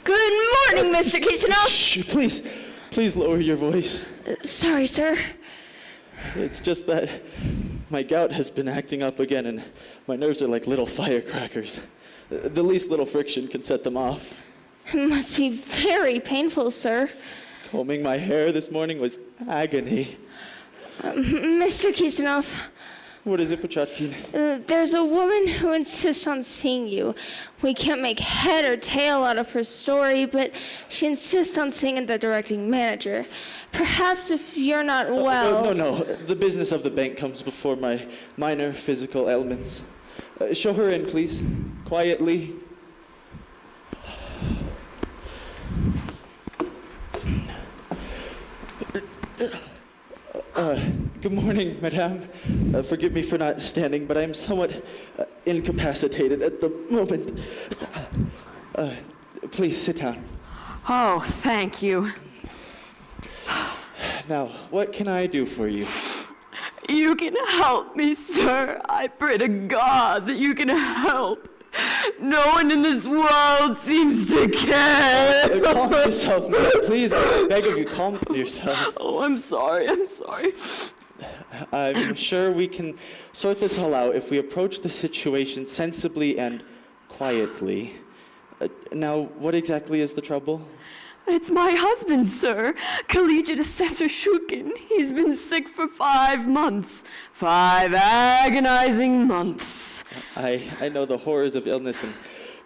Good morning, Mr. Kisanoff. Shh, please lower your voice. Sorry, sir. It's just that my gout has been acting up again, and my nerves are like little firecrackers. The least little friction can set them off. It must be very painful, sir. Combing my hair this morning was agony. Mr. Kisanoff. What is it, Pachotkin? There's a woman who insists on seeing you. We can't make head or tail out of her story, but she insists on seeing the directing manager. Perhaps if you're not well... No. The business of the bank comes before my minor physical ailments. Show her in, please. Quietly. Good morning, madame. Forgive me for not standing, but I am somewhat incapacitated at the moment. Please sit down. Oh, thank you. Now, what can I do for you? You can help me, sir. I pray to God that you can help. No one in this world seems to care. Calm yourself, ma'am. Please, I beg of you, calm yourself. Oh, I'm sorry. I'm sure we can sort this all out if we approach the situation sensibly and quietly. Now, what exactly is the trouble? It's my husband, sir, Collegiate Assessor Shukin. He's been sick for 5 months. 5 agonizing months. I know the horrors of illness and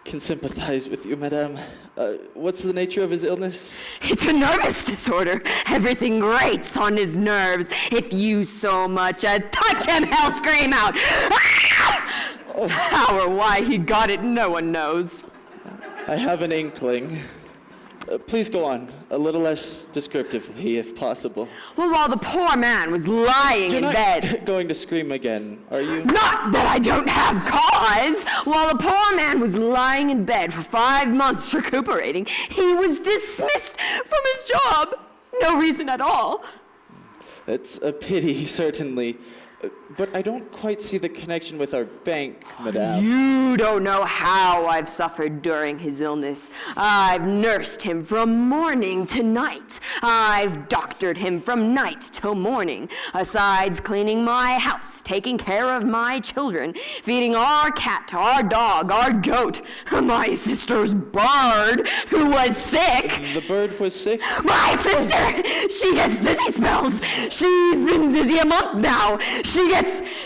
can sympathize with you, madame. What's the nature of his illness? It's a nervous disorder. Everything grates on his nerves. If you so much as touch him, he'll scream out. How or why he got it, no one knows. I have an inkling. Please go on, a little less descriptively, if possible. Well, while the poor man was lying in bed... You're not going to scream again, are you? Not that I don't have cause! While the poor man was lying in bed for 5 months recuperating, he was dismissed from his job. No reason at all. It's a pity, certainly. But I don't quite see the connection with our bank, madame. You don't know how I've suffered during his illness. I've nursed him from morning to night. I've doctored him from night till morning. Besides cleaning my house, taking care of my children, feeding our cat, our dog, our goat, my sister's bird, who was sick. The bird was sick? My sister! She gets dizzy spells. She's been dizzy a month now. She gets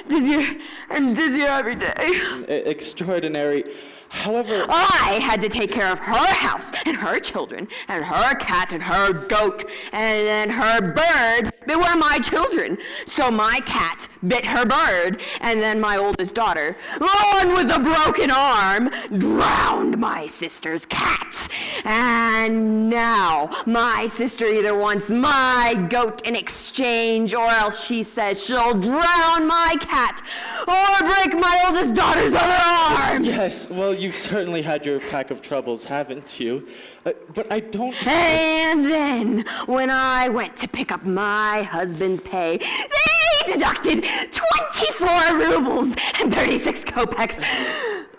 dizzier and dizzier every day. Extraordinary. However... I had to take care of her house and her children and her cat and her goat and then her bird. They were my children. So my cat bit her bird, and then my oldest daughter, the one with the broken arm, drowned my sister's cat. And now my sister either wants my goat in exchange, or else she says she'll drown my cat or break my oldest daughter's other arm. Yes, well, you've certainly had your pack of troubles, haven't you? But I don't... And then, when I went to pick up my husband's pay, they deducted 24 rubles and 36 kopecks.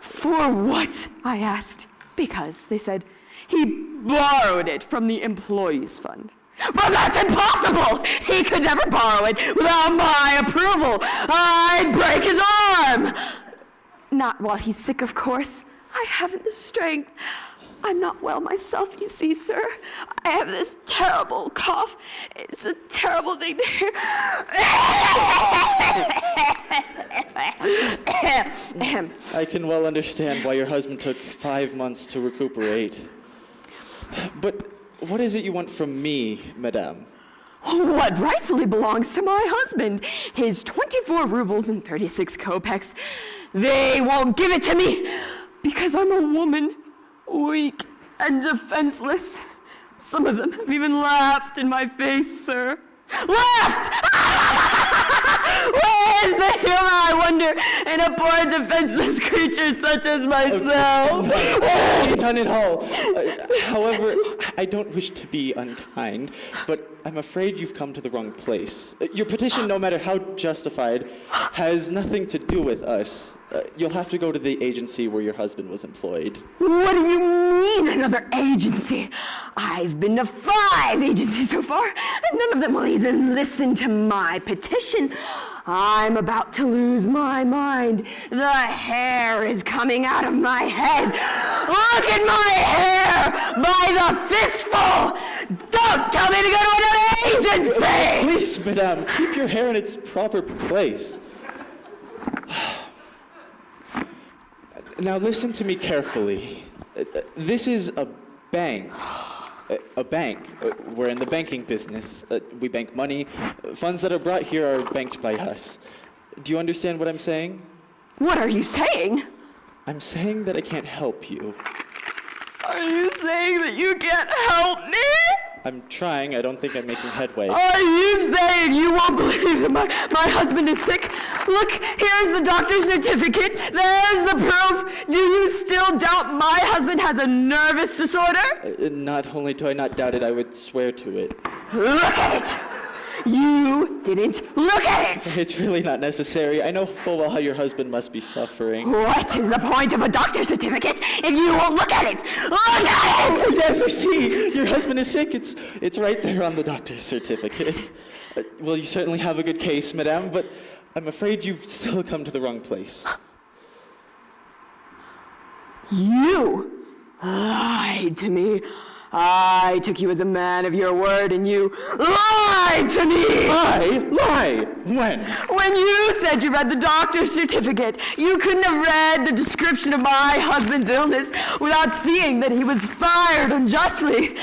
For what? I asked. Because, they said, he borrowed it from the employees' fund. But that's impossible! He could never borrow it without my approval. I'd break his arm! Not while he's sick, of course. I haven't the strength. I'm not well myself, you see, sir. I have this terrible cough. It's a terrible thing to hear. I can well understand why your husband took 5 months to recuperate. But what is it you want from me, madame? What rightfully belongs to my husband. His 24 rubles and 36 kopecks. They won't give it to me because I'm a woman. Weak and defenseless. Some of them have even laughed in my face, sir. Laughed! Where's the humor, I wonder, in a poor defenseless creature such as myself? None at all. However, I don't wish to be unkind, but I'm afraid you've come to the wrong place. Your petition, no matter how justified, has nothing to do with us. You'll have to go to the agency where your husband was employed. What do you mean, another agency? I've been to 5 agencies so far, and none of them will even listen to my petition. I'm about to lose my mind. The hair is coming out of my head. Look at my hair by the fistful. Don't tell me to go to another agency. Please, madame, keep your hair in its proper place. Now listen to me carefully. This is a bank. A bank. We're in the banking business. We bank money. Funds that are brought here are banked by us. Do you understand what I'm saying? What are you saying? I'm saying that I can't help you. Are you saying that you can't help me? I'm trying. I don't think I'm making headway. Are you saying you won't believe that my husband is sick? Look, here's the doctor's certificate. There's the proof. Do you still doubt my husband has a nervous disorder? Not only do I not doubt it, I would swear to it. Look at it. You didn't look at it. It's really not necessary. I know full well how your husband must be suffering. What is the point of a doctor's certificate if you won't look at it? Look at it! Yes, I see. Your husband is sick. It's right there on the doctor's certificate. Well, you certainly have a good case, madame, but I'm afraid you've still come to the wrong place. You lied to me. I took you as a man of your word, and you lied to me! Lie? When? When you said you read the doctor's certificate, you couldn't have read the description of my husband's illness without seeing that he was fired unjustly.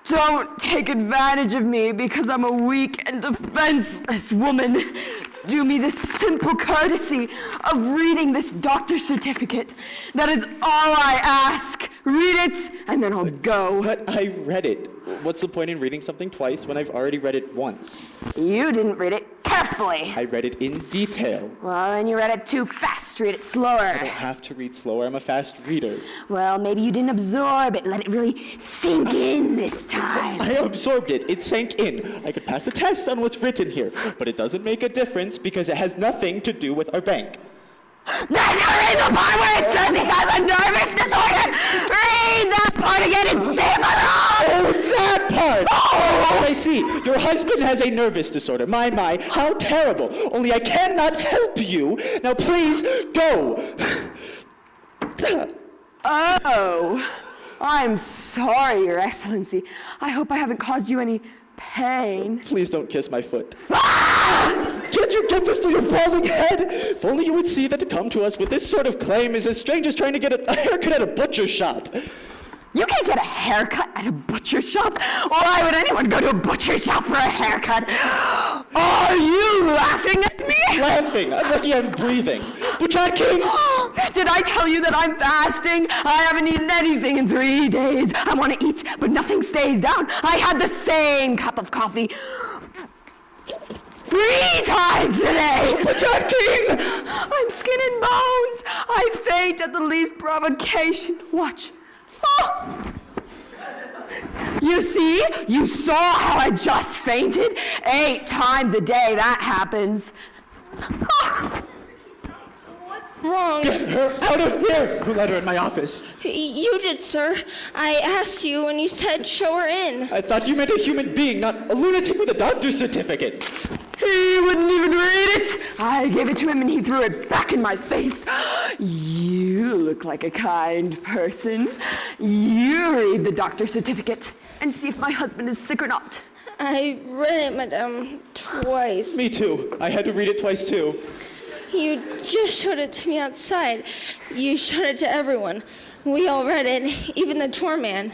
Don't take advantage of me because I'm a weak and defenseless woman. Do me the simple courtesy of reading this doctor's certificate. That is all I ask. Read it, and then I'll go. But I read it. What's the point in reading something twice when I've already read it once? You didn't read it carefully. I read it in detail. Well, then you read it too fast. Read it slower. I don't have to read slower. I'm a fast reader. Well, maybe you didn't absorb it. Let it really sink in this time. I absorbed it. It sank in. I could pass a test on what's written here, but it doesn't make a difference because it has nothing to do with our bank. Then you read the part where it says he has a nervous disorder! Read that part again and see if I'm wrong! Oh, that part! Oh, I see. Your husband has a nervous disorder. My, how terrible. Only I cannot help you. Now please, go. Oh, I'm sorry, Your Excellency. I hope I haven't caused you any pain. Please don't kiss my foot. Can't you get this through your balding head? If only you would see that to come to us with this sort of claim is as strange as trying to get a haircut at a butcher shop. You can't get a haircut at a butcher shop. Why would anyone go to a butcher shop for a haircut? Are you laughing at me? Laughing? I'm lucky I'm breathing. Butchard King! Did I tell you that I'm fasting? I haven't eaten anything in 3 days. I want to eat, but nothing stays down. I had the same cup of coffee 3 times today! Butchard King! I'm skin and bones. I faint at the least provocation. Watch. Oh. You see? You saw how I just fainted? 8 times a day that happens. Oh. Wrong. Get her out of here! Who let her in my office? You did, sir. I asked you and you said show her in. I thought you meant a human being, not a lunatic with a doctor's certificate. He wouldn't even read it. I gave it to him and he threw it back in my face. You look like a kind person. You read the doctor's certificate and see if my husband is sick or not. I read it, madame, twice. Me too. I had to read it twice too. You just showed it to me outside. You showed it to everyone. We all read it, even the tour man.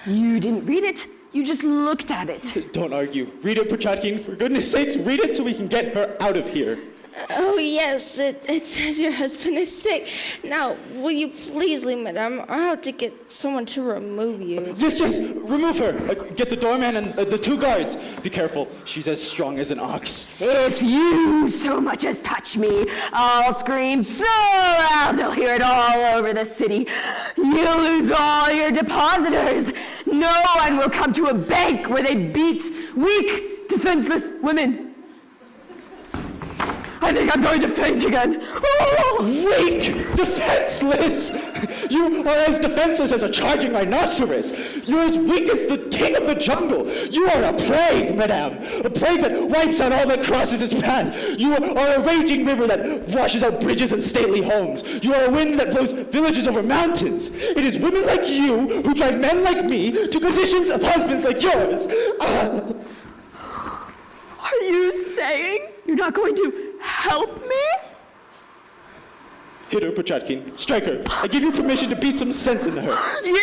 You didn't read it. You just looked at it. Don't argue. Read it, Butchard King. For goodness sakes, read it so we can get her out of here. Oh, yes, it says your husband is sick. Now, will you please leave, madame? I'll have to get someone to remove you. Yes, remove her. Get the doorman and the 2 guards. Be careful, she's as strong as an ox. If you so much as touch me, I'll scream so loud they'll hear it all over the city. You'll lose all your depositors. No one will come to a bank where they beat weak, defenseless women. I think I'm going to faint again. Oh! Weak! Defenseless! You are as defenseless as a charging rhinoceros. You're as weak as the king of the jungle. You are a plague, madame. A plague that wipes out all that crosses its path. You are a raging river that washes out bridges and stately homes. You are a wind that blows villages over mountains. It is women like you who drive men like me to conditions of husbands like yours. Are you saying you're not going to help me? Hit her, Puchatkin. Strike her. I give you permission to beat some sense into her. You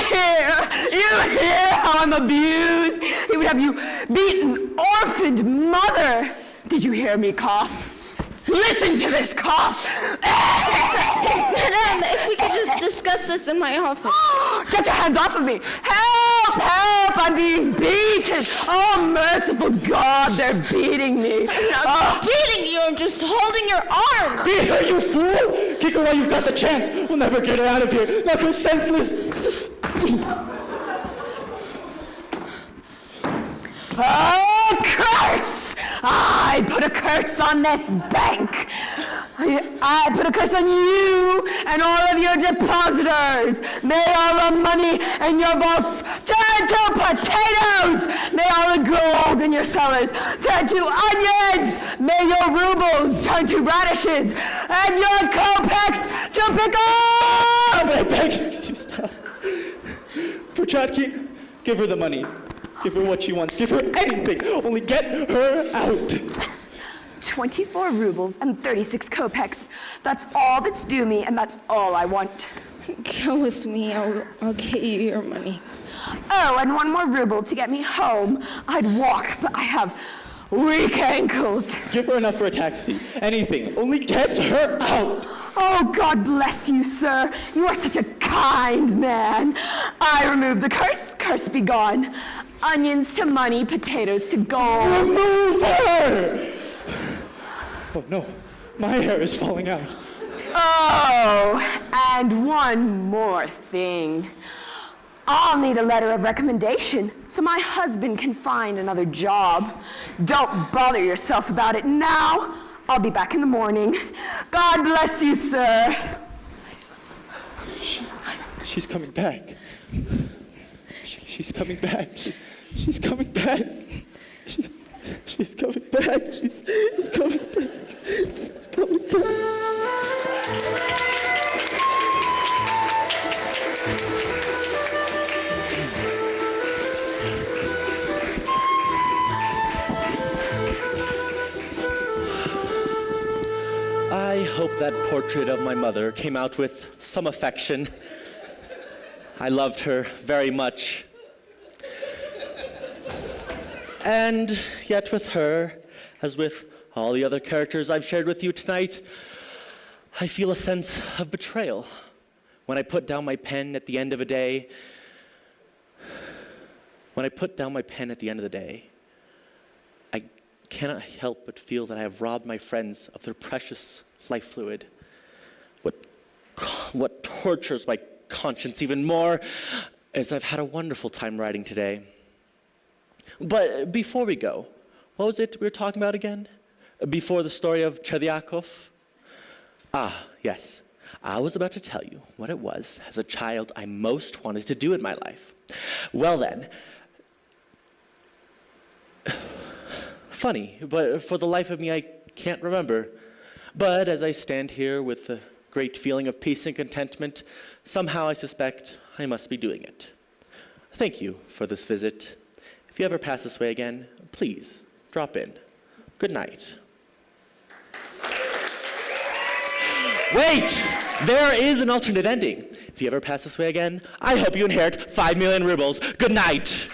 hear how I'm abused? He would have you beat an orphaned mother. Did you hear me cough? Listen to this cough. Madame, if we could just discuss this in my office. Get your hands off of me. Help, help, I'm being beaten. Oh, merciful God, they're beating me. I'm not beating you, I'm just holding your arm. Beat her, you fool! Kick her while you've got the chance. We'll never get her out of here. Knock her senseless. Oh, curse! I put a curse on this bank. I put a curse on you and all of your depositors. May all the money in your vaults turn to potatoes. May all the gold in your cellars turn to onions. May your rubles turn to radishes and your kopecks to pickles. I beg you, stop. Puchatkin, give her the money. Give her what she wants. Give her anything. Only get her out. 24 rubles and 36 kopecks. That's all that's due me, and that's all I want. Go with me. I'll get you your money. Oh, and 1 more ruble to get me home. I'd walk, but I have weak ankles. Give her enough for a taxi. Anything. Only get her out. Oh, God bless you, sir. You are such a kind man. I remove the curse. Curse be gone. Onions to money, potatoes to gold. Remove her! Oh no, my hair is falling out. Oh, and one more thing. I'll need a letter of recommendation so my husband can find another job. Don't bother yourself about it now. I'll be back in the morning. God bless you, sir. She's coming back. She's coming back. She's coming back. She's coming back. She's coming back. She's coming back. I hope that portrait of my mother came out with some affection. I loved her very much. And yet with her, as with all the other characters I've shared with you tonight, I feel a sense of betrayal. When I put down my pen at the end of a day, I cannot help but feel that I have robbed my friends of their precious life fluid. What tortures my conscience even more is I've had a wonderful time writing today. But before we go, what was it we were talking about again? Before the story of Cherdyakov? Ah, yes. I was about to tell you what it was as a child I most wanted to do in my life. Well then, funny, but for the life of me, I can't remember. But as I stand here with a great feeling of peace and contentment, somehow I suspect I must be doing it. Thank you for this visit. If you ever pass this way again, please drop in. Good night. Wait! There is an alternate ending. If you ever pass this way again, I hope you inherit 5 million rubles. Good night.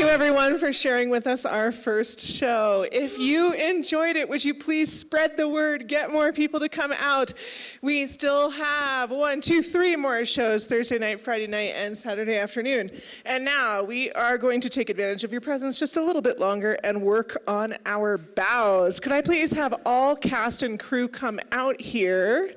you, everyone, for sharing with us our first show. If you enjoyed it, would you please spread the word, get more people to come out? We still have 3 more shows, Thursday night, Friday night, and Saturday afternoon. And now we are going to take advantage of your presence just a little bit longer and work on our bows. Could I please have all cast and crew come out here?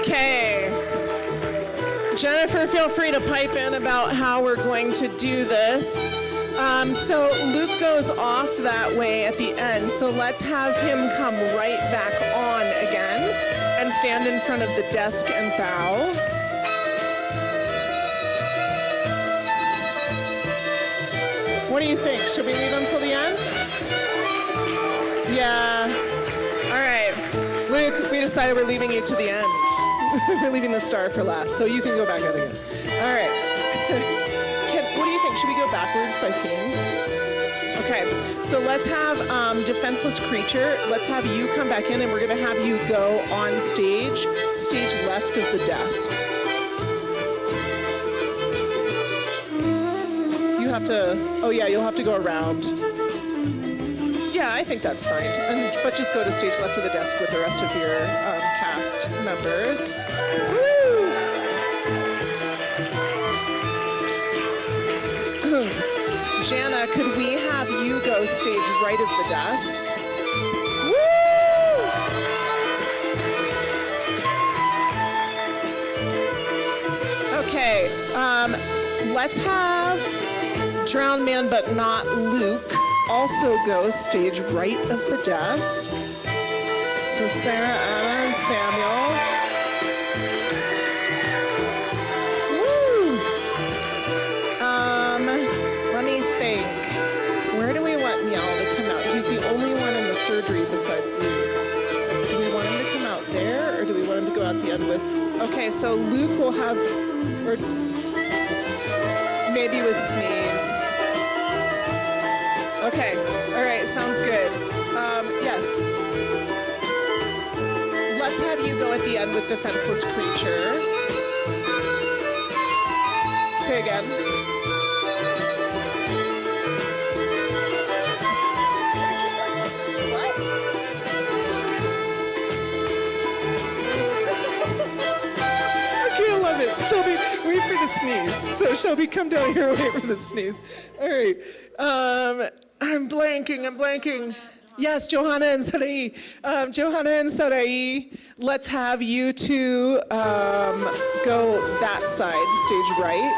Okay. Jennifer, feel free to pipe in about how we're going to do this. So Luke goes off that way at the end, so let's have him come right back on again and stand in front of the desk and bow. What do you think? Should we leave him till the end? Yeah. All right. Luke, we decided we're leaving you to the end. We're leaving the star for last, so you can go back out again. All right. What do you think? Should we go backwards by scene? Okay. So let's have Defenseless Creature. Let's have you come back in, and we're going to have you go on stage left of the desk. You have to, you'll have to go around. Yeah, I think that's fine. But just go to stage left of the desk with the rest of your cast members. Woo! Jana, could we have you go stage right of the desk? Woo! Okay, let's have Drowned Man but not Luke also go stage right of the desk. So Sarah, Anna, and Samuel. Woo! Let me think. Where do we want Miel to come out? He's the only one in the surgery besides Luke. Do we want him to come out there, or do we want him to go out the end with... Okay, so Luke will have... Or maybe with Sneeze. Okay, all right, sounds good. Yes. Let's have you go at the end with Defenseless Creature. Say again. What? Okay, I love it. Shelby, wait for the sneeze. So Shelby, come down here, wait for the sneeze. All right. I'm blanking. Yes, Johanna and Sarai. Let's have you two go that side, stage right.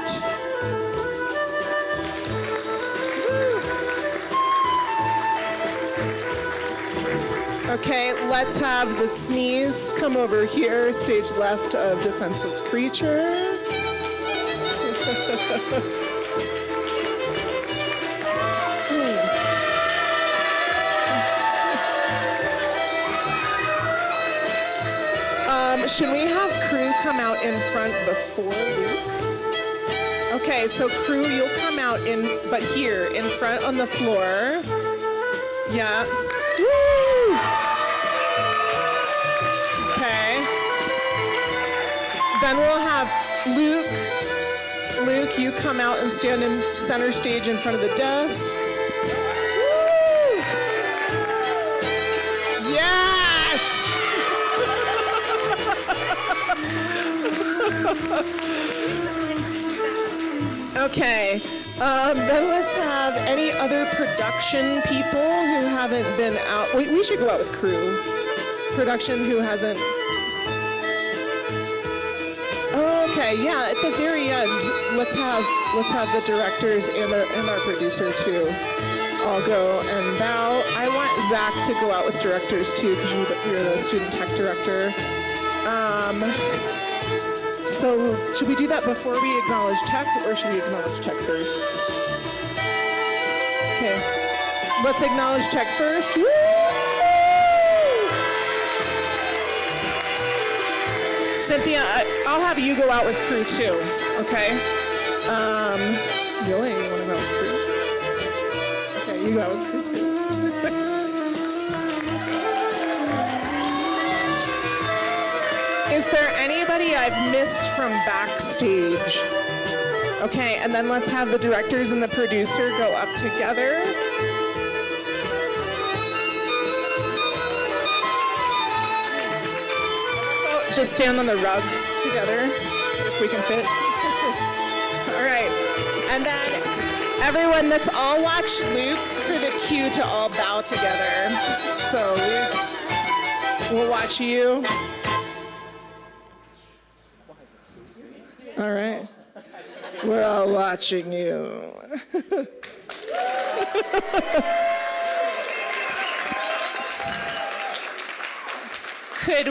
Okay, let's have the sneeze come over here, stage left of Defenseless Creature. Should we have crew come out in front before Luke? Okay, so crew, you'll come out but here, in front on the floor. Yeah. Woo! Okay. Then we'll have Luke. Luke, you come out and stand in center stage in front of the desk. Woo! Yes! Okay, then let's have any other production people who haven't been out. We should go out with crew. Production who hasn't. Okay, yeah, at the very end, let's have the directors and our producer too all go and bow. I want Zach to go out with directors too, because you're the student tech director. So should we do that before we acknowledge tech, or should we acknowledge tech first? Okay, let's acknowledge tech first. Woo! Cynthia, I'll have you go out with crew too, okay? Really, you want to go out with crew? Okay, you go out with crew too. I've missed from backstage. Okay, and then let's have the directors and the producer go up together. Just stand on the rug together, if we can fit. All right, and then everyone, let's all watch Luke for the cue to all bow together. So Luke, we'll watch you. All right, we're all watching you. Could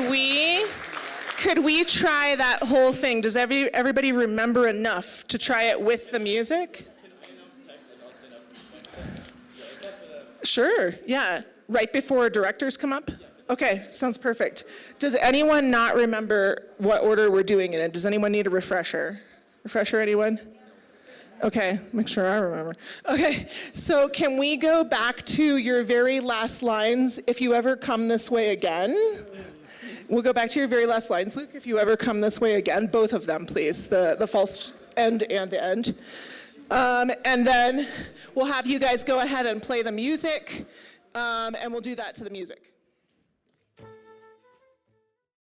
we try that whole thing? Does everybody remember enough to try it with the music? Sure, yeah. Right before directors come up? Okay, sounds perfect. Does anyone not remember what order we're doing it in? Does anyone need a refresher? Refresher, anyone? Okay, make sure I remember. Okay, so can we go back to your very last lines, if you ever come this way again? We'll go back to your very last lines, Luke, if you ever come this way again, both of them, please, the false end and the end. And then we'll have you guys go ahead and play the music, and we'll do that to the music.